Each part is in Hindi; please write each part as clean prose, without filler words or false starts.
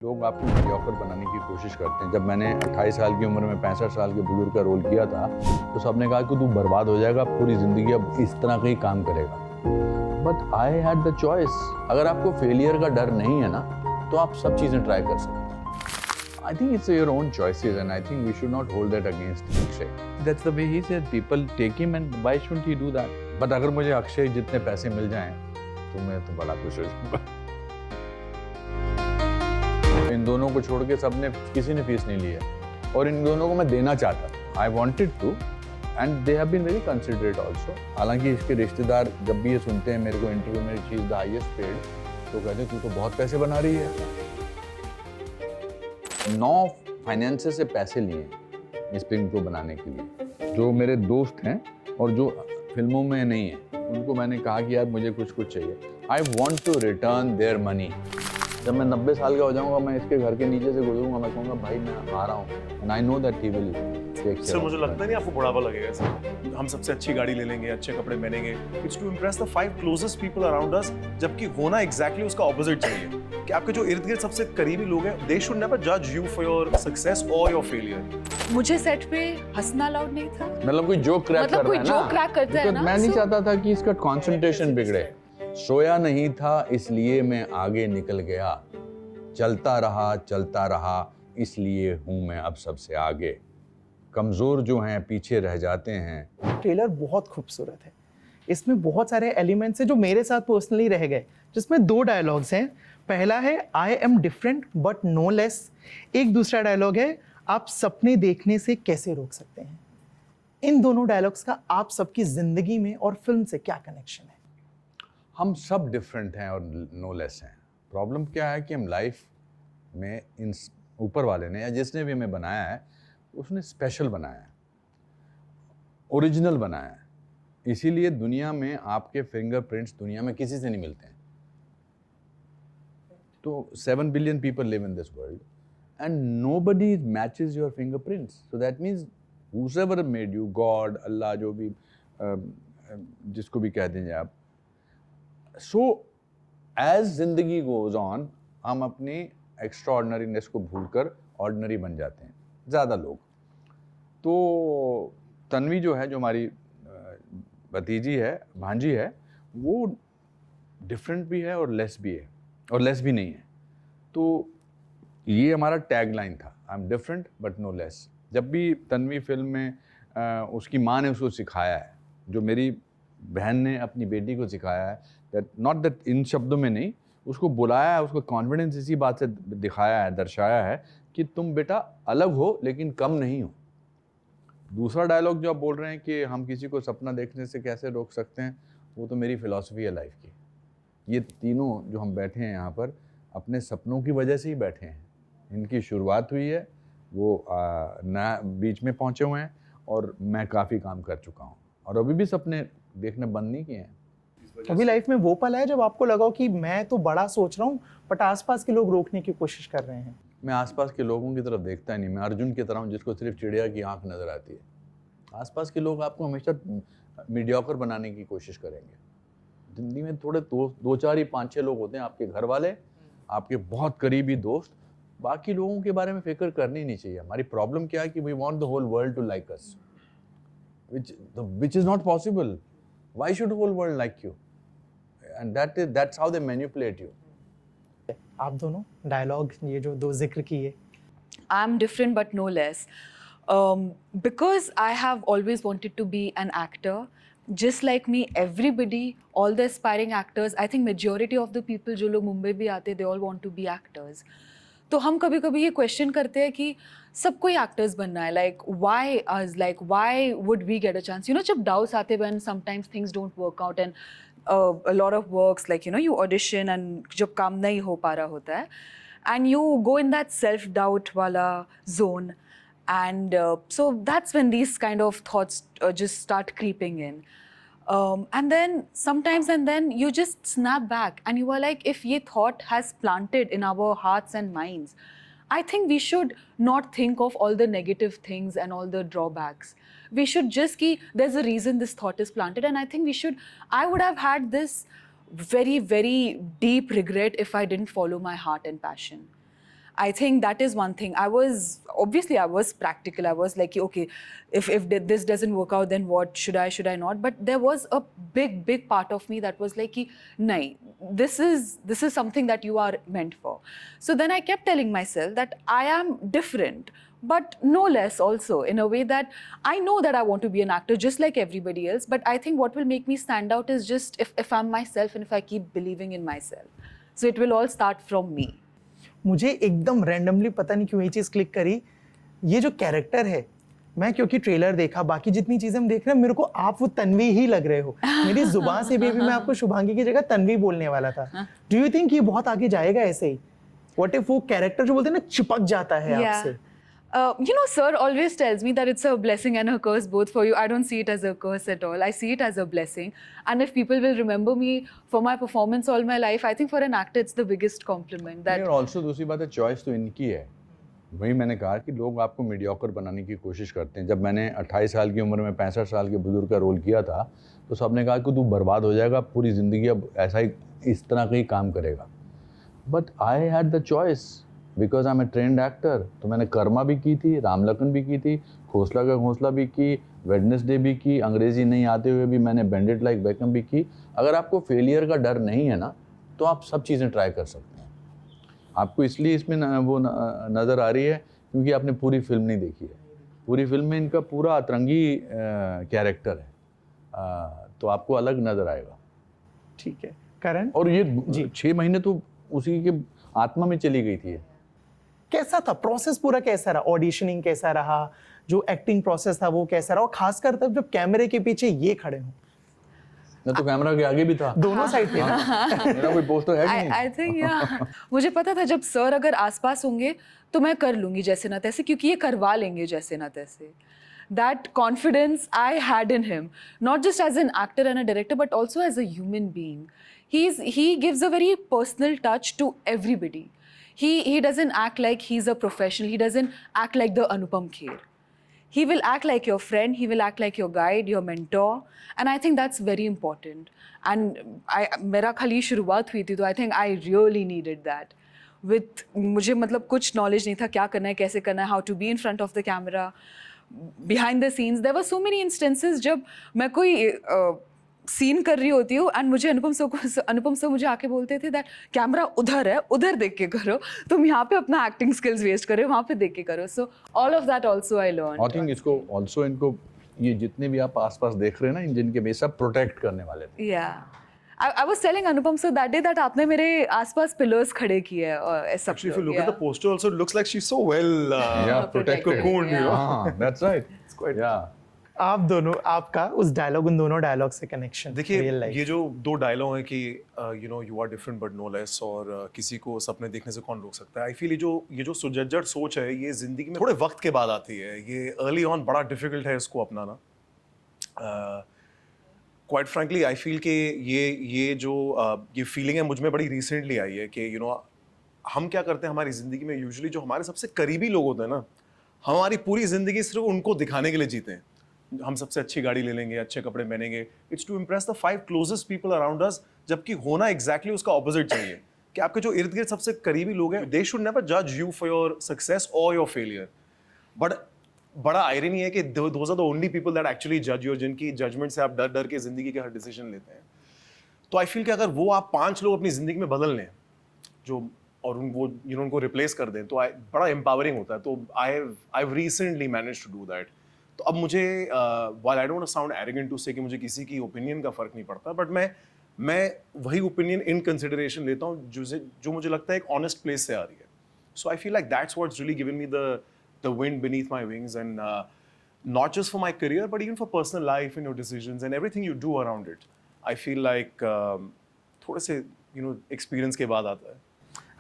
लोग आपको मीडियोकर बनाने की कोशिश करते हैं। जब मैंने 28 साल की उम्र में 65 साल के बुजुर्ग का रोल किया था तो सबने कहा कि तू बर्बाद हो जाएगा, पूरी ज़िंदगी अब इस तरह का ही काम करेगा। But I had the choice. अगर आपको फेलियर का डर नहीं है ना तो आप सब चीज़ें ट्राई कर सकते हैं। I think it's your own choices and I think we should not hold that against Akshay. That's the way he said, people take him and why shouldn't he do that. But अगर मुझे अक्षय जितने पैसे मिल जाएं तो मैं तो बड़ा खुश हो जाऊंगा। इन दोनों को छोड़ के सबने किसी ने फीस नहीं ली है और इन दोनों को मैं देना चाहता था। I wanted to and they have been very considerate also. हालांकि इसके रिश्तेदार जब भी ये सुनते हैं मेरे को इंटरव्यू में she is the highest paid तो कहते तू तो बहुत पैसे बना रही है। 9 फाइनेंसर से पैसे लिए इस फिल्म को बनाने के लिए, जो मेरे दोस्त हैं और जो फिल्मों में नहीं है उनको मैंने कहा कि यार मुझे कुछ चाहिए। I want to return their money. जब मैं 90 साल का हो जाऊंगा मैं इसके घर के नीचे से गुजरूंगा, मैं कहूंगा भाई मैं आ रहा हूँ and I know that he will take care. Sir मुझे लगता नहीं आपको बुढ़ापा लगेगा सर। हम सबसे अच्छी गाड़ी ले लेंगे, अच्छे कपड़े पहनेंगे, it's to impress the 5 closest people around us, जबकि होना एग्जैक्टली उसका ऑपोजिट चाहिए कि आपके जो इर्द गिर्द सबसे करीबी लोग हैं दे शुड नेवर जज यू फॉर योर सक्सेस और योर फेलियर। मुझे सेट पे हंसना अलाउड नहीं था। मतलब कोई जोक क्रैक कर रहा है ना, जोक क्रैक करता है ना, मैं नहीं चाहता था कि इसका कंसंट्रेशन बिगड़े। सोया नहीं था इसलिए मैं आगे निकल गया, चलता रहा इसलिए हूं मैं अब सबसे आगे, कमजोर जो हैं पीछे रह जाते हैं। ट्रेलर बहुत खूबसूरत है, इसमें बहुत सारे एलिमेंट्स हैं जो मेरे साथ पर्सनली रह गए, जिसमें 2 डायलॉग्स हैं। पहला है I am different but no less, एक दूसरा डायलॉग है आप सपने देखने से कैसे रोक सकते हैं। इन दोनों डायलॉग्स का आप सबकी जिंदगी में और फिल्म से क्या कनेक्शन है? हम सब डिफरेंट हैं और नो लेस हैं। प्रॉब्लम क्या है कि हम लाइफ में इन ऊपर वाले ने या जिसने भी हमें बनाया है उसने स्पेशल बनाया है, ओरिजिनल बनाया है। इसीलिए दुनिया में आपके फिंगरप्रिंट्स दुनिया में किसी से नहीं मिलते हैं। तो 7 billion people live in this world and nobody matches your fingerprints. So that means whoever made you, God, Allah, जो भी जिसको भी कह देंगे आप। सो एज जिंदगी गोज ऑन हम अपनी एक्स्ट्राऑर्डिनरीनेस को भूलकर ऑर्डिनरी बन जाते हैं ज़्यादा लोग। तो तन्वी जो है, जो हमारी भतीजी है, भांजी है, वो डिफरेंट भी है और लेस भी है और लेस भी नहीं है। तो ये हमारा टैग लाइन था, I am different but no less. जब भी तन्वी फिल्म में उसकी माँ ने उसको सिखाया है, जो मेरी बहन ने अपनी बेटी को सिखाया है, दैट नॉट दैट इन शब्दों में नहीं, उसको बुलाया है, उसको कॉन्फिडेंस इसी बात से दिखाया है, दर्शाया है कि तुम बेटा अलग हो लेकिन कम नहीं हो। दूसरा डायलॉग जो आप बोल रहे हैं कि हम किसी को सपना देखने से कैसे रोक सकते हैं, वो तो मेरी फिलॉसफी है लाइफ की। ये तीनों जो हम बैठे हैं यहाँ पर अपने सपनों की वजह से ही बैठे हैं। इनकी शुरुआत हुई है, वो नया बीच में पहुँचे हुए हैं और मैं काफ़ी काम कर चुका हूँ और अभी भी सपने देखने बंद नहीं किए हैं। अभी लाइफ में वो पल है जब आपको लगा हो कि मैं तो बड़ा सोच रहा हूँ बट आसपास के लोग रोकने की कोशिश कर रहे हैं? मैं आसपास के लोगों की तरफ देखता ही नहीं। मैं अर्जुन की तरह हूँ जिसको सिर्फ चिड़िया की आंख नजर आती है। आसपास के लोग आपको हमेशा मीडियोकर बनाने की कोशिश करेंगे। जिंदगी में थोड़े 2-4 ही 5-6 लोग होते हैं, आपके घर वाले, आपके बहुत करीबी दोस्त। बाकी लोगों के बारे में फिक्र करनी नहीं चाहिए। हमारी प्रॉब्लम क्या है कि we want the whole world to like us, which is not possible. Why should whole world like you? And that's how they manipulate you. आप दोनों डायलॉग ये जो 2 जिक्र किए, I'm different but no less. Because I have always wanted to be an actor. Just like me, everybody, all the aspiring actors, I think majority of the people जो लोग मुंबई भी आते, they all want to be actors. तो हम कभी कभी ये क्वेश्चन करते हैं कि सबको ही एक्टर्स बनना है, like why us, like why would we get a chance, you know. जब डाउट्स आते when sometimes things don't work out and a lot of works, like you know you audition and जब काम नहीं हो पा रहा होता है and you go in that self doubt वाला zone and so that's when these kind of thoughts just start creeping in. And then sometimes you just snap back and you are like, if ye thought has planted in our hearts and minds, I think we should not think of all the negative things and all the drawbacks. We should just there's a reason this thought is planted, and I think I would have had this very, very deep regret if I didn't follow my heart and passion. I think that is one thing. I was practical. I was like, okay, if this doesn't work out, then what should I not? But there was a big part of me that was like, nahi, this is something that you are meant for. So then I kept telling myself that I am different, but no less also, in a way that I know that I want to be an actor just like everybody else, but I think what will make me stand out is just if I'm myself and if I keep believing in myself. So it will all start from me. मुझे एकदम रैंडमली पता नहीं क्यों ये चीज़ क्लिक करी, ये जो कैरेक्टर है, मैं क्योंकि ट्रेलर देखा, बाकी जितनी चीज़ें हम देख रहे हैं, मेरे को आप वो तन्वी ही लग रहे हो. मेरी जुबान से भी अभी मैं आपको शुभांगी की जगह तन्वी बोलने वाला था. डू यू थिंक ये बहुत आगे जाएगा ऐसे ही? व्हाट इफ वो कैरेक्टर जो बोलते हैं ना चिपक जाता है आपसे? You know, sir always tells me that it's a blessing and a curse both for you. I don't see it as a curse at all. I see it as a blessing. And if people will remember me for my performance all my life, I think for an actor it's the biggest compliment. That also दूसरी बात है, चॉइस तो इनकी है. वही मैंने कहा कि लोग आपको मीडियोकर बनाने की कोशिश करते हैं. जब मैंने 28 साल की उम्र में 65 साल के बुजुर्ग का रोल किया था, तो सबने कहा कि तू बर्बाद हो जाएगा, पूरी ज़िंदगी अब ऐसा ही इस तरह का ही काम करेगा. But I had the choice because I am a trained actor. तो मैंने कर्मा भी की थी, राम लखन भी की थी, खोसला का घोंसला भी की, वेडनेसडे भी की, अंग्रेज़ी नहीं आते हुए भी मैंने बेंडेड लाइक बेकम भी की. अगर आपको फेलियर का डर नहीं है ना, तो आप सब चीज़ें ट्राई कर सकते हैं. आपको इसलिए इसमें वो नज़र आ रही है क्योंकि आपने पूरी फिल्म नहीं देखी है. पूरी फिल्म में इनका पूरा अतरंगी कैरेक्टर है, तो आपको अलग नज़र आएगा. ठीक है करण. और ये 6 महीने तो उसी के आत्मा में चली गई थी. कैसा था प्रोसेस पूरा, कैसा रहा ऑडिशनिंग, कैसा रहा जो एक्टिंग प्रोसेस था वो कैसा रहा, और खासकर तब जब कैमरे के पीछे ये खड़े हों? मैं तो कैमरा के आगे भी था, दोनों साइड पे ना. मेरा कोई पोस्टर है नहीं. I think मुझे पता था जब सर अगर आसपास होंगे तो मैं कर लूंगी जैसे ना तैसे, क्योंकि ये करवा लेंगे जैसे ना तैसे. That confidence I had in him, not just as an actor and a director, but also as a human being. He gives a very personal touch to everybody. He doesn't act like he's a professional. He doesn't act like the Anupam Kher. He will act like your friend. He will act like your guide, your mentor. And I think that's very important. And मेरा खाली शुरुआत हुई थी, तो I think I really needed that. With मुझे मतलब कुछ knowledge नहीं था क्या करना है, कैसे करना है, how to be in front of the camera, behind the scenes. There were so many instances जब मैं कोई सीन कर रही होती हूँ एंड मुझे अनुपम सर मुझे आके बोलते थे दैट कैमरा उधर है, उधर देख के करो, तुम यहाँ पे अपना एक्टिंग स्किल्स वेस्ट कर रहे हो, वहाँ पे देख के करो. So all of that also I learn. I think इसको ऑल्सो इनको ये जितने भी आप आसपास देख रहे हैं ना, जिनके भी सब प्रोटेक्ट करने वाले थे. या I was telling Anupam sir that day that आपने मेरे आसपास पिलर्स खड़े किए हैं और सब. Actually, if you look at the poster, also it looks like she's so well protected. cocooned, you know. That's right. It's quite. Yeah. आप दोनों, आपका उस डायलॉग, उन दोनों डायलॉग से कनेक्शन. देखिए ये जो 2 डायलॉग हैं कि you know you are different but no less, और किसी को सपने देखने से कौन रोक सकता है. आई फील ये जो सुजज्जड़ सोच है, ये जिंदगी में थोड़े वक्त के बाद आती है. ये अर्ली ऑन बड़ा डिफिकल्ट है इसको अपनाना. क्वाइट फ्रैंकली आई फील कि ये जो ये फीलिंग है मुझ में बड़ी रिसेंटली आई है कि यू नो हम क्या करते हैं हमारी ज़िंदगी में, यूजुअली जो हमारे सबसे करीबी लोग होते हैं ना, हमारी पूरी ज़िंदगी सिर्फ उनको दिखाने के लिए जीते हैं. हम सबसे अच्छी गाड़ी ले लेंगे, अच्छे कपड़े पहनेंगे, it's to impress the 5 closest people around us, जबकि होना एग्जैक्टली उसका ऑपोजिट चाहिए. कि आपके जो इर्द गिर्द सबसे करीबी लोग हैं, दे शुड नेवर जज यू फॉर योर सक्सेस और योर फेलियर. बट बड़ा आयरनी है कि those are the only people that actually जज यू, जिनकी जजमेंट से आप डर डर के जिंदगी के हर डिसीजन लेते हैं. तो आई फील कि अगर वो आप 5 लोग अपनी जिंदगी में बदल लें जो, और उनको रिप्लेस कर दें, तो बड़ा एम्पावरिंग होता है. तो I have recently managed to do that. तो अब मुझे while I don't sound arrogant to say कि मुझे किसी की ओपिनियन का फर्क नहीं पड़ता, बट मैं वही ओपिनियन इन कंसिडरेशन लेता हूँ जो मुझे लगता है एक ऑनेस्ट प्लेस से आ रही है. So I feel like that's what's really given me the wind beneath my wings, and not just for my career but even for personal life and your decisions and everything you do around it. I feel like थोड़े से experience के बाद आता है.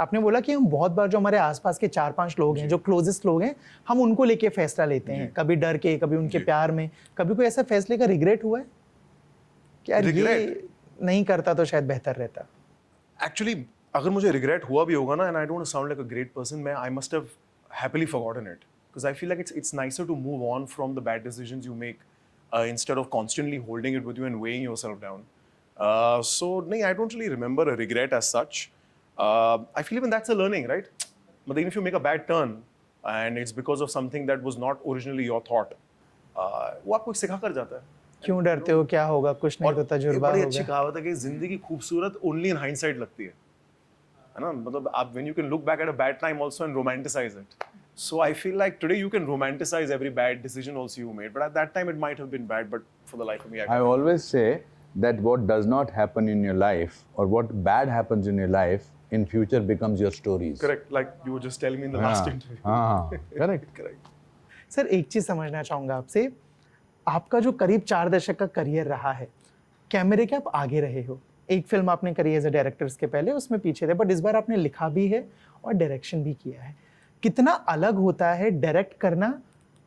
आपने बोला कि हम बहुत बार जो हमारे आसपास के 4-5 लोग हैं, जो क्लोजेस्ट लोग हैं, हम उनको लेके फैसला लेते हैं, कभी डर के, कभी उनके प्यार में. कभी कोई ऐसा फैसले का रिग्रेट हुआ है कि यार ये नहीं करता तो शायद बेहतर रहता? Actually, अगर मुझे रिग्रेट हुआ भी होगा ना, and I don't sound like a great person, I must have happily forgotten it, because I feel like it's nicer to move on from the bad decisions you make instead of constantly holding it with you and weighing yourself down. So I don't really remember a regret as such. I feel even that's a learning, right? But even if you make a bad turn and it's because of something that was not originally your thought, वो आपको सिखा कर जाता है. क्यों डरते हो, क्या होगा, कुछ नहीं तो एक तजुर्बा बड़ी होगा. अच्छी कहावत है कि जिंदगी खूबसूरत ओनली इन हाइंडसाइट लगती है ना. मतलब आप when you can look back at a bad time also and romanticise it. So I feel like today you can romanticise every bad decision also you made, but at that time it might have been bad, but for the life of me I always say that what does not happen in your life or what bad happens in your life in future becomes your stories. Correct, like you were just telling me in the last interview. हाँ, correct. करेक्ट. सर एक चीज़ समझना चाहूँगा आपसे, आपका जो करीब 4 दशक का करियर रहा है, कैमरे के आप आगे रहे हो. एक फिल्म आपने करी एज अ डायरेक्टर्स के पहले, उसमें पीछे थे, बट इस बार आपने लिखा भी है और डायरेक्शन भी किया है. कितना अलग होता है डायरेक्ट करना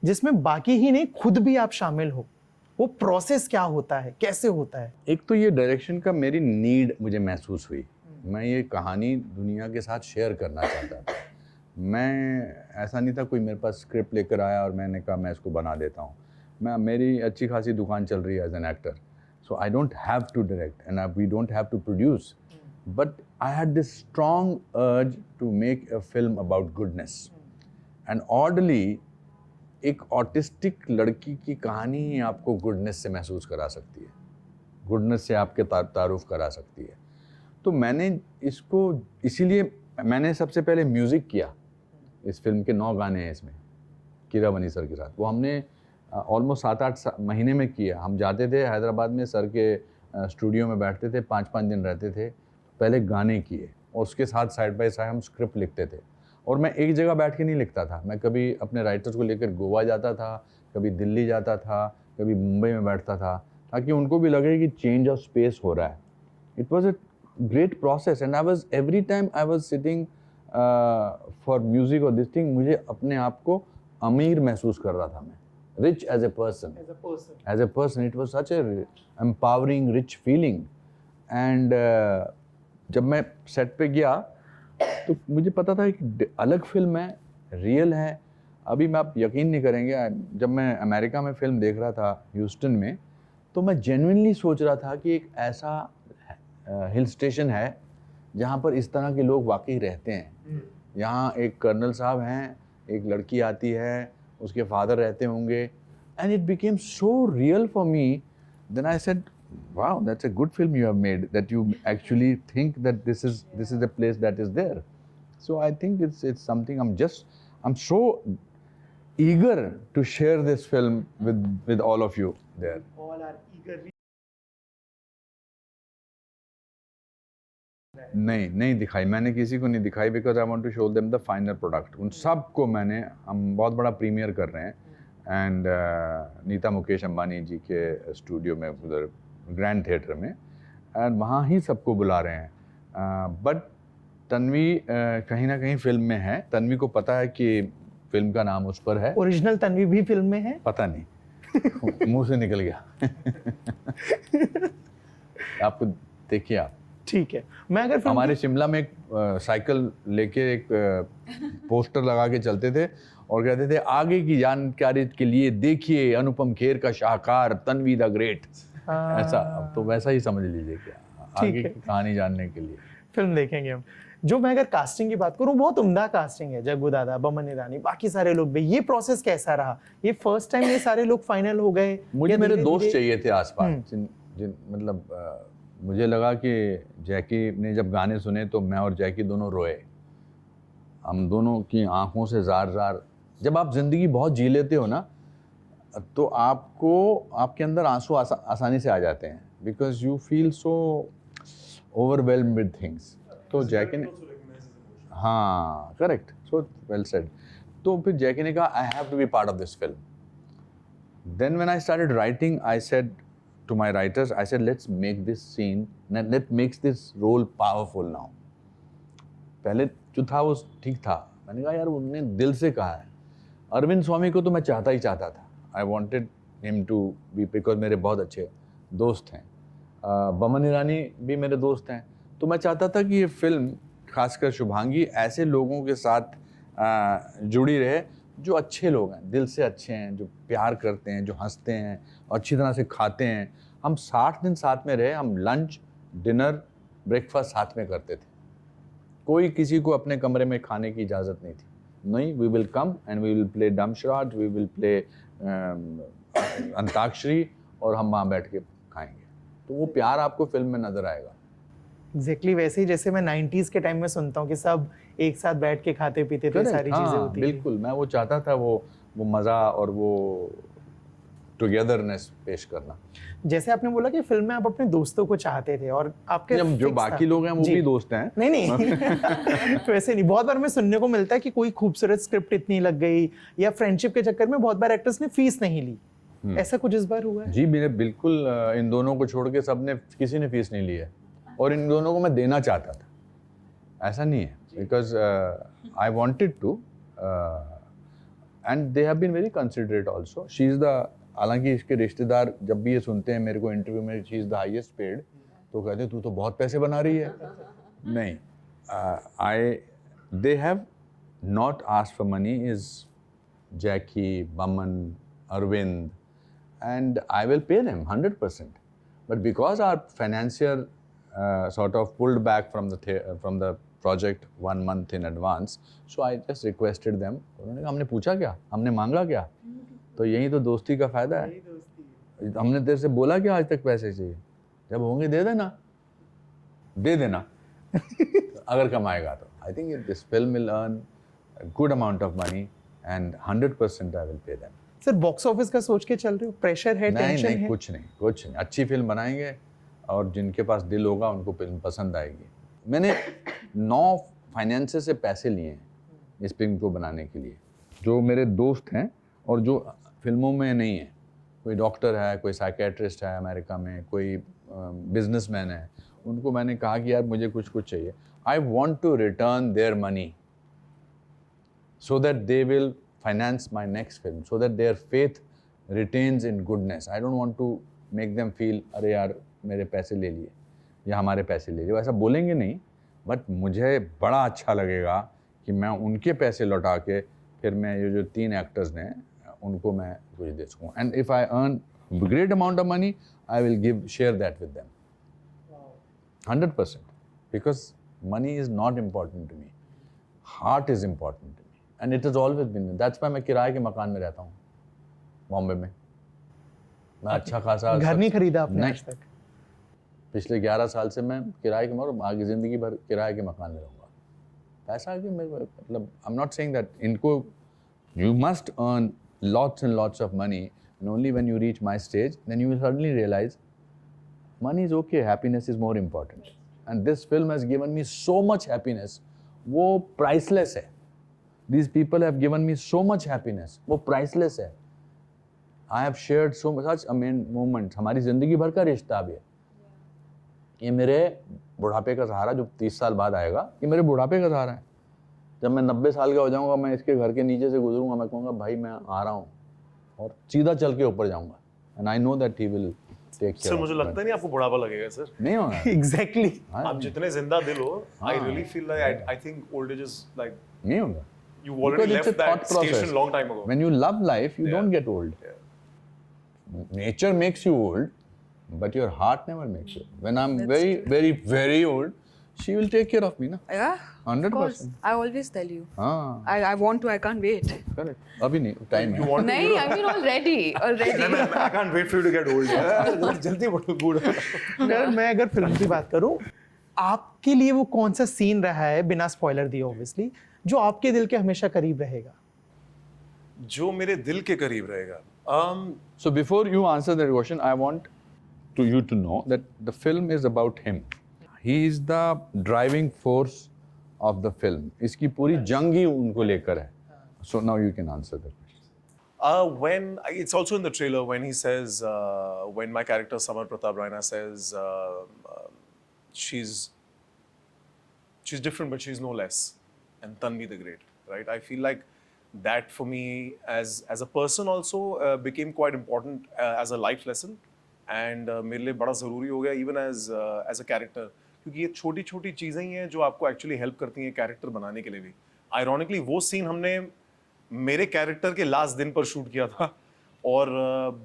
जिसमें बाकी ही नहीं खुद भी आप शामिल हो, वो प्रोसेस क्या होता है, कैसे होता है? एक तो ये डायरेक्शन का मेरी नीड मुझे महसूस हुई. मैं ये कहानी दुनिया के साथ शेयर करना चाहता था. मैं ऐसा नहीं था कोई मेरे पास स्क्रिप्ट लेकर आया और मैंने कहा मैं इसको बना देता हूँ. मेरी अच्छी खासी दुकान चल रही है as an actor, so I don't have to direct and we don't have to produce, but I had this strong urge to make a film about goodness. And ऑर्डली एक ऑटिस्टिक लड़की की कहानी ही आपको गुडनेस से महसूस करा सकती है, गुडनेस से आपके तारुफ करा सकती है. तो मैंने इसको इसीलिए मैंने सबसे पहले म्यूज़िक किया. इस फिल्म के 9 गाने हैं इसमें कीरा बनी सर के साथ. वो हमने ऑलमोस्ट 7-8 महीने में किया. हम जाते थे हैदराबाद में, सर के स्टूडियो में बैठते थे, 5-5 दिन रहते थे. पहले गाने किए और उसके साथ साइड बाय साइड हम स्क्रिप्ट लिखते थे. और मैं एक जगह बैठ के नहीं लिखता था. मैं कभी अपने राइटर्स को लेकर गोवा जाता था, कभी दिल्ली जाता था, कभी मुंबई में बैठता था, ताकि उनको भी लगे कि चेंज ऑफ स्पेस हो रहा है. It was a great process and I was every time I was sitting for music और दिस थिंग. मुझे अपने आप को अमीर महसूस कर रहा था मैं, rich as a person. It was such a empowering, rich feeling. And जब मैं सेट पे गया तो मुझे पता था कि अलग फिल्म है, रियल है. अभी मैं आप यकीन नहीं करेंगे, जब मैं अमेरिका में फिल्म देख रहा था ह्यूस्टन में, तो मैं जेन्युइनली सोच रहा था कि एक ऐसा हिल स्टेशन है जहाँ पर इस तरह के लोग वाकई रहते हैं. यहाँ एक कर्नल साहब हैं, एक लड़की आती है, उसके फादर रहते होंगे. And it became so real for me. Then I said wow, that's a good film you have made, that you actually think that this is the place that is there. So I think it's something I'm so eager to share this film with all of you there. All are eagerly. नहीं दिखाई मैंने, किसी को नहीं दिखाई, because I want to show them the final product. उन सबको मैंने, हम बहुत बड़ा प्रीमियर कर रहे हैं एंड नीता मुकेश अंबानी जी के स्टूडियो में उधर ग्रैंड थिएटर में, एंड वहाँ ही सबको बुला रहे हैं. बट तन्वी कहीं ना कहीं फिल्म में है. तन्वी को पता है कि फिल्म का नाम उस पर है. ओरिजिनल तन्वी भी फिल्म में है? पता नहीं मुंह से निकल गया. आपको देखिए आप. ठीक है. मैं अगर हमारे शिमला में एक साइकिल लेके एक पोस्टर लगा के चलते थे और कहते थे आगे की जानकारी के लिए देखिए अनुपम खेर का शाहकार तन्वी द ग्रेट. ऐसा, अब तो वैसा ही समझ लीजिए क्या, आगे की कहानी जानने के लिए फिल्म देखेंगे हम. जो मैं अगर कास्टिंग की बात करूं, बहुत उम्दा कास्टिंग है. जग्गू दादा, बमन ईरानी, बाकी सारे लोग भी. ये प्रोसेस कैसा रहा? ये फर्स्ट टाइम ये सारे लोग फाइनल हो गए? मुझे मेरे दोस्त चाहिए थे आसपास, जिन मतलब मुझे लगा कि जैकी ने जब गाने सुने तो मैं और जैकी दोनों रोए. हम दोनों की आंखों से जार. जब आप ज़िंदगी बहुत जी लेते हो ना, तो आपको आपके अंदर आंसू आसानी से आ जाते हैं, because you feel so overwhelmed with things. तो जैकी ने, हाँ करेक्ट, सो वेल सेड. तो फिर जैकी ने कहा I have to be part of this film. Then when I started writing, I said to my writers, I said, let's make this scene, let's make this role powerful now. पहले जो था वो ठीक था. मैंने कहा यार उन्होंने दिल से कहा है. अरविंद स्वामी को तो मैं चाहता ही चाहता था. I wanted him to be, because मेरे बहुत अच्छे दोस्त हैं. बमन ईरानी भी मेरे दोस्त हैं. तो मैं चाहता था कि ये फिल्म, खासकर शुभांगी, ऐसे लोगों के साथ जुड़ी रहे जो अच्छे लोग हैं, दिल से अच्छे हैं, जो प्यार करते हैं, जो हंसते हैं और अच्छी तरह से खाते हैं. हम 60 दिन साथ में रहे. हम लंच, डिनर, ब्रेकफास्ट साथ में करते थे. कोई किसी को अपने कमरे में खाने की इजाज़त नहीं थी. नहीं, we will come and we will play Damshrat, we will play antakshari और हम वहाँ बैठ के खाएंगे. तो वो प्यार आपको फिल्म में नज़र आएगा. एग्जैक्टली वैसे ही जैसे मैं 90s के टाइम में सुनता हूँ कि सब एक साथ बैठ के खाते पीते थे, सारी चीजें होती थी. बिल्कुल, मैं वो चाहता था, वो मज़ा और वो टुगेदरनेस पेश करना. जैसे आपने बोला कि फिल्म में आप अपने दोस्तों को चाहते थे और आपके जब जो fix बाकी था. लोग हैं वो जी. भी दोस्त हैं. नहीं तो वैसे नहीं, बहुत बार मैं सुनने को मिलता है कि कोई खूबसूरत स्क्रिप्ट इतनी लग गई या फ्रेंडशिप के चक्कर में बहुत बार एक्टर्स ने फीस नहीं ली. ऐसा कुछ इस बार हुआ है? जी, मैंने बिल्कुल इन दोनों को छोड़ के सबने किसी ने फीस नहीं ली है और इन दोनों को मैं देना चाहता था. ऐसा नहीं है, because I wanted to and they have been very considerate also. She is the, हालांकि इसके रिश्तेदार जब भी ये सुनते हैं मेरे को इंटरव्यू में she is the highest paid, तो कहते हैं तू तो बहुत पैसे बना रही है. नहीं, they have not asked for money. Is Jackie, Boman, Arvind, and I will pay them 100%. But because our financier sort of pulled back from the project 1 month in advance, so I just requested them. उन्होंने कहा हमने पूछा क्या, हमने मांगा क्या, तो यही तो दोस्ती का फायदा है. हमने तेरे से बोला क्या आज तक पैसे चाहिए, जब होंगे दे देना अगर कमाएगा तो. I think this film will earn a good amount of money and 100% I will pay them. Sir box office का सोच के चल रहे हो? प्रेशर है, टेंशन है? कुछ नहीं. अच्छी फिल्म बनाएंगे और जिनके पास दिल होगा उनको फिल्म पसंद आएगी. मैंने 9 फाइनेंसर से पैसे लिए हैं इस फिल्म को बनाने के लिए, जो मेरे दोस्त हैं और जो फिल्मों में नहीं है. कोई डॉक्टर है, कोई साइकेट्रिस्ट है अमेरिका में, कोई बिजनेसमैन है. उनको मैंने कहा कि यार मुझे कुछ चाहिए. I want to return their money so that they will finance my next film, so that their faith retains in goodness. I don't want to make them feel अरे यार मेरे पैसे ले लिए या हमारे पैसे ले लिए. ऐसा बोलेंगे नहीं, बट मुझे बड़ा अच्छा लगेगा कि मैं उनके पैसे लौटा के फिर मैं ये जो 3 एक्टर्स ने उनको मैं कुछ दे सकूँ. And if I earn great amount of money I will share that with them 100%, because money is not important to me, heart is important to me. And it has always been. That's why मैं किराए के मकान में रहता हूँ बॉम्बे में. मैं अच्छा खासा घर नहीं खरीदा आपने आज तक? पिछले 11 साल से मैं किराए के मकान, आगे ज़िंदगी भर किराए के मकान में रहूँगा. पैसा कि मतलब I am not saying that इनको you must earn lots and lots of money, and only when you reach my stage then you will suddenly realize money is okay, happiness is more important. And this film has given me so much happiness, वो priceless है. These people have given me so much happiness, वो priceless है. I have shared so such amazing moments. हमारी ज़िंदगी भर का रिश्ता भी है. ये मेरे बुढ़ापे का सहारा जो 30 साल बाद आएगा, ये मेरे बुढ़ापे का सहारा है. जब मैं 90 साल का हो जाऊंगा, मैं इसके घर के नीचे से गुजरूंगा, मैं कहूँगा भाई मैं आ रहा हूँ, और सीधा चल के ऊपर जाऊंगा. And I know that he will take care. Sir मुझे लगता नहीं आपको बुढ़ापा लगेगा सर. नहीं होगा. एग्जैक्टली. आप जितने जिंदा दिल हो, I really feel like I think old age is like नहीं होगा. you already left that station long time ago. When you love life, you don't get old. Nature makes you old, but your heart never makes you. When I'm very, very, very old, she will take care of me, na? Yeah, 100%. of course. I always tell you. हाँ. I want to. I can't wait. Correct. अभी नहीं, time You है. want to? नहीं, I mean already. I can't wait for you to get old. Yeah. जल्दी बढ़ो बूढ़ा. अगर फिल्म की बात करूं, आपके लिए वो कौन सा सीन रहा है, बिना स्पॉइलर दिए ऑब्वियसली, जो आपके दिल के हमेशा करीब रहेगा? जो मेरे दिल के करीब रहेगा. So before you answer that question, I want you to know that the film is about him. He is the driving force of the film. इसकी पूरी जंग ही उनको लेकर है. So now you can answer that question. When it's also in the trailer when he says when my character Samar Pratap Raina says she's different but she's no less, and Tanvi the Great, right? I feel like that for me as a person also became quite important as a life lesson, and मेरे लिए बड़ा ज़रूरी हो गया even as a character, क्योंकि ये छोटी छोटी चीज़ें ही हैं जो आपको एक्चुअली हेल्प करती हैं कैरेक्टर बनाने के लिए भी. आयरॉनिकली वो सीन हमने मेरे कैरेक्टर के लास्ट दिन पर शूट किया था, और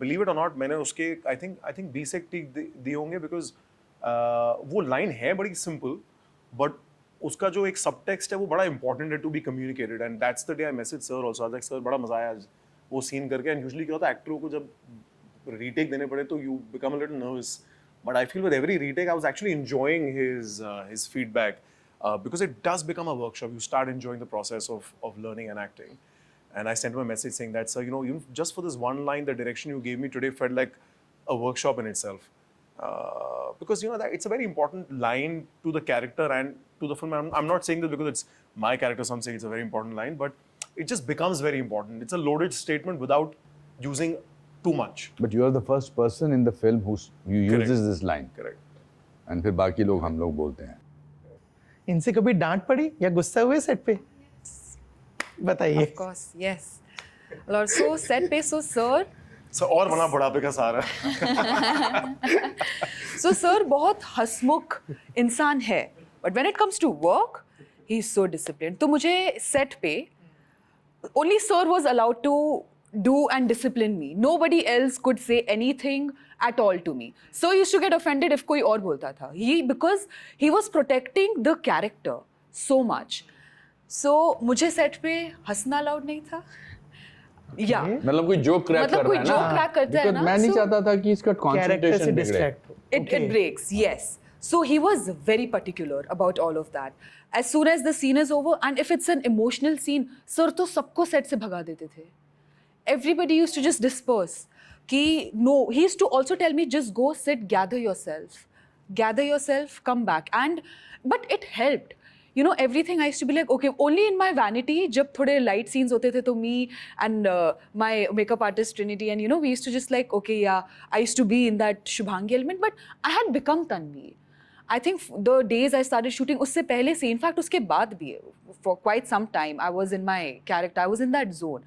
बिलीव इट और नॉट मैंने उसके आई थिंक 20 एक टेक दिए होंगे, बिकॉज वो लाइन है बड़ी सिंपल, बट उसका जो एक सबटेक्स्ट है वो बड़ा इंपॉर्टेंट है to be communicated, and that's the day I message sir also. आज सर बड़ा मजा आया आज वो सीन करके। एंड यूजुअली क्या होता है एक्टरों को जब रीटेक देने पड़े तो you become a little nervous, but I feel with every retake I was actually enjoying his feedback, because it does become a workshop. You start enjoying the process of learning and acting. And I sent him a message saying that, sir, you know, even just for this one line, the direction you gave me today felt like a workshop in itself. Because, you know, that it's a very important line to the character and to the film. I'm not saying this because it's my character, so I'm saying it's a very important line, but it just becomes very important. It's a loaded statement without using too much. But you are the first person in the film who Correct. uses this line. Correct. And फिर बाकी लोग हम लोग बोलते हैं. इनसे कभी डांट पड़ी या गुस्सा हुए सेट पे? बताइए। Of course, yes. Lord, so set पे, so sir. So और बना बुढ़ापे का सहारा। So sir बहुत हंसमुख इंसान है, but when it comes to work, he is so disciplined. तो मुझे set पे only sir was allowed to do and discipline me. Nobody else could say anything at all to me. Sir used to get offended if कोई और बोलता था. Because he was protecting the character so much. So मुझे set पे हंसना allowed नहीं था. Yeah. मतलब कोई जोक क्रैक मतलब कर कोई रहा है ना. joke crack करता है Because ना, मैं नहीं so- चाहता था कि इसका कैरेक्टर से concentration बिगड़े. Distract. It breaks, yes. So he was very particular about all of that. As soon as the scene is over, and if it's an emotional scene, sir तो सबको set से भगा देते थे. Everybody used to just disperse. Ki no, he used to also tell me just go sit, gather yourself, come back. But it helped. You know, everything I used to be like, okay, only in my vanity, जब थोड़े light scenes होते थे तो me and my makeup artist Trinity, and you know, we used to just like, okay, yeah, I used to be in that Shubhangi element, but I had become Tanvi. I think the days I started shooting, उससे पहले से, in fact, उसके बाद भी, for quite some time, I was in my character, I was in that zone.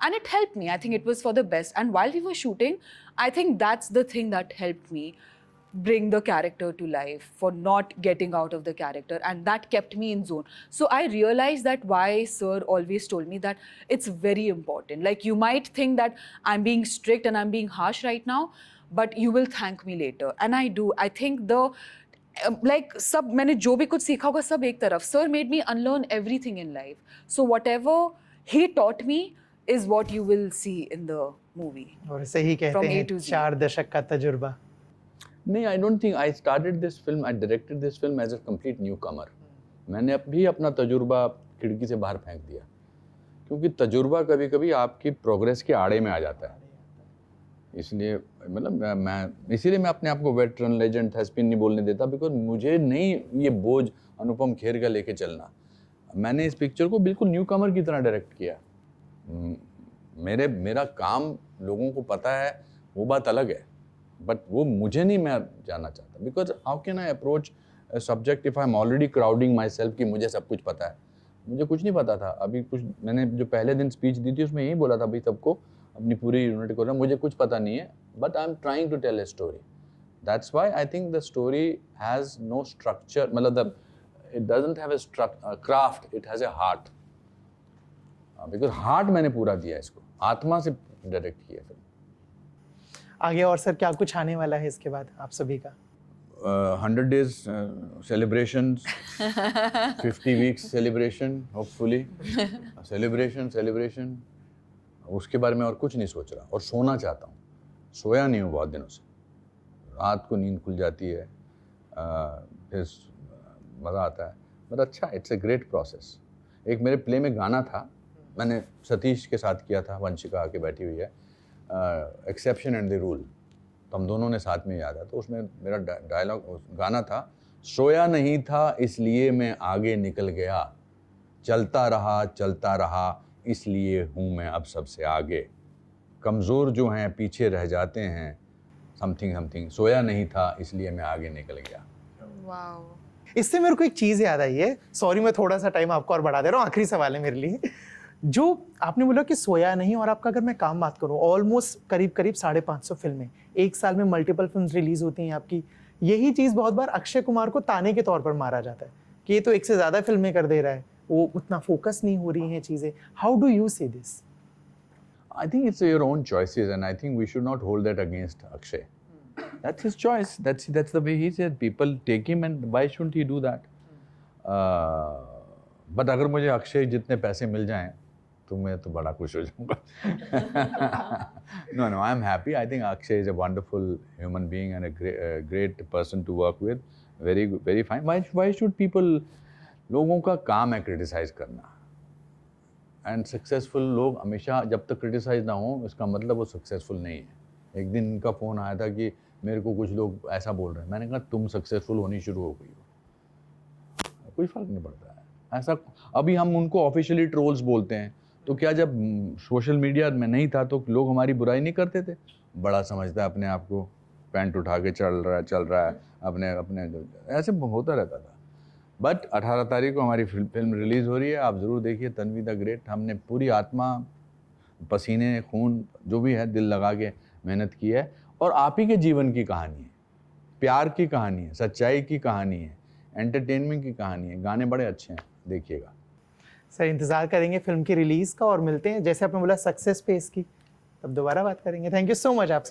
And it helped me. I think it was for the best. And while we were shooting, I think that's the thing that helped me bring the character to life, for not getting out of the character. And that kept me in zone. So I realized that why sir always told me that it's very important. Like, you might think that I'm being strict and I'm being harsh right now, but you will thank me later. And I do. I think like सब मैंने जो भी कुछ सीखा होगा सब एक तरफ. Sir made me unlearn everything in life. So whatever he taught me is what you will see in the movie. और सही कहते From A हैं to Z. 4 दशक का तजुर्बा। नहीं, I don't think I started this film, I directed this film as a complete newcomer. मैंने भी अपना तजुर्बा खिड़की से बाहर फेंक दिया, क्योंकि तजुर्बा कभी कभी आपकी प्रोग्रेस के आड़े में आ जाता है. इसलिए मतलब इसीलिए मैं अपने आप को वेटरन लेजेंड थेस्पिन नहीं बोलने देता, बिकॉज मुझे नहीं ये बोझ अनुपम खेर का लेके चलना. मैंने इस पिक्चर को बिल्कुल न्यू कमर की तरह डायरेक्ट किया. मेरा काम लोगों को पता है, वो बात अलग है, बट वो मुझे नहीं मैं जानना चाहता. Because how can I approach subject if I am already crowding my self कि मुझे सब कुछ पता है. मुझे कुछ नहीं पता था. अभी कुछ मैंने जो पहले दिन स्पीच दी थी उसमें यही बोला था भाई सबको, अपनी पूरी यूनिट को, मुझे कुछ पता नहीं है, but I am trying to tell a story. That's why I think the story has no structure, मतलब it doesn't have a craft, it has a heart. Because heart मैंने पूरा दिया इसको, आत्मा से डायरेक्ट किया फिल्म. आगे और सर क्या कुछ आने वाला है इसके बाद आप सभी का? 100 days celebrations, 50 weeks celebration, hopefully. celebration. उसके बारे में और कुछ नहीं सोच रहा, और सोना चाहता हूँ. सोया नहीं हूँ बहुत दिनों से. रात को नींद खुल जाती है, फिर मज़ा आता है. बट अच्छा, इट्स ए ग्रेट प्रोसेस. एक मेरे प्ले में गाना था, मैंने सतीश के साथ किया था, वंशिका आके बैठी हुई है, एक्सेप्शन एंड द रूल. तो हम दोनों ने साथ में याद है. तो उसमें मेरा डायलॉग गाना था, सोया नहीं था इसलिए मैं आगे निकल गया, चलता रहा इसलिए हूँ मैं अब सबसे आगे, कमज़ोर जो हैं पीछे रह जाते हैं, समथिंग. सोया नहीं था इसलिए मैं आगे निकल गया. Wow. इससे मेरे को एक चीज़ याद आई है. सॉरी मैं थोड़ा सा टाइम आपको और बढ़ा दे रहा हूँ, आखिरी सवाल है मेरे लिए. जो आपने बोला कि सोया नहीं, और आपका अगर मैं काम बात करूँ, ऑलमोस्ट करीब 550 फिल्में, एक साल में मल्टीपल फिल्म रिलीज होती हैं आपकी. यही चीज़ बहुत बार अक्षय कुमार को ताने के तौर पर मारा जाता है कि ये तो एक से ज़्यादा फिल्में कर दे रहा है, वो उतना फोकस नहीं हो रही हैं चीज़ें. हाउ डू यू से this? I think it's your own choices, and I think we should not hold that against Akshay. That's his choice. That's the way he said. People take him, and why shouldn't he do that? But अगर मुझे अक्षय जितने पैसे मिल जाएं तो मैं तो बड़ा खुश हो जाऊंगा. No, I am happy. I think Akshay is a wonderful human being and a great person to work with. Very good, very fine. Why should people? लोगों का काम है क्रिटिसाइज करना. एंड सक्सेसफुल लोग हमेशा जब तक क्रिटिसाइज ना हो इसका मतलब वो सक्सेसफुल नहीं है. एक दिन इनका फ़ोन आया था कि मेरे को कुछ लोग ऐसा बोल रहे हैं. मैंने कहा तुम सक्सेसफुल होनी शुरू हो गई हो, कोई फ़र्क नहीं पड़ता है ऐसा. अभी हम उनको ऑफिशियली ट्रोल्स बोलते हैं, तो क्या जब सोशल मीडिया में नहीं था तो लोग हमारी बुराई नहीं करते थे? बड़ा समझता है अपने आप को, पैंट उठा के चल रहा है अपने अपने ऐसे होता रहता था. बट 18 तारीख को हमारी फिल्म रिलीज़ हो रही है, आप ज़रूर देखिए तन्वी द ग्रेट. हमने पूरी आत्मा, पसीने, खून जो भी है दिल लगा के मेहनत की है. और आप ही के जीवन की कहानी है, प्यार की कहानी है, सच्चाई की कहानी है, एंटरटेनमेंट की कहानी है. गाने बड़े अच्छे हैं, देखिएगा. सर इंतज़ार करेंगे फिल्म की रिलीज़ का और मिलते हैं, जैसे आपने बोला सक्सेस पे इसकी, तब दोबारा बात करेंगे. थैंक यू सो मच आपसे.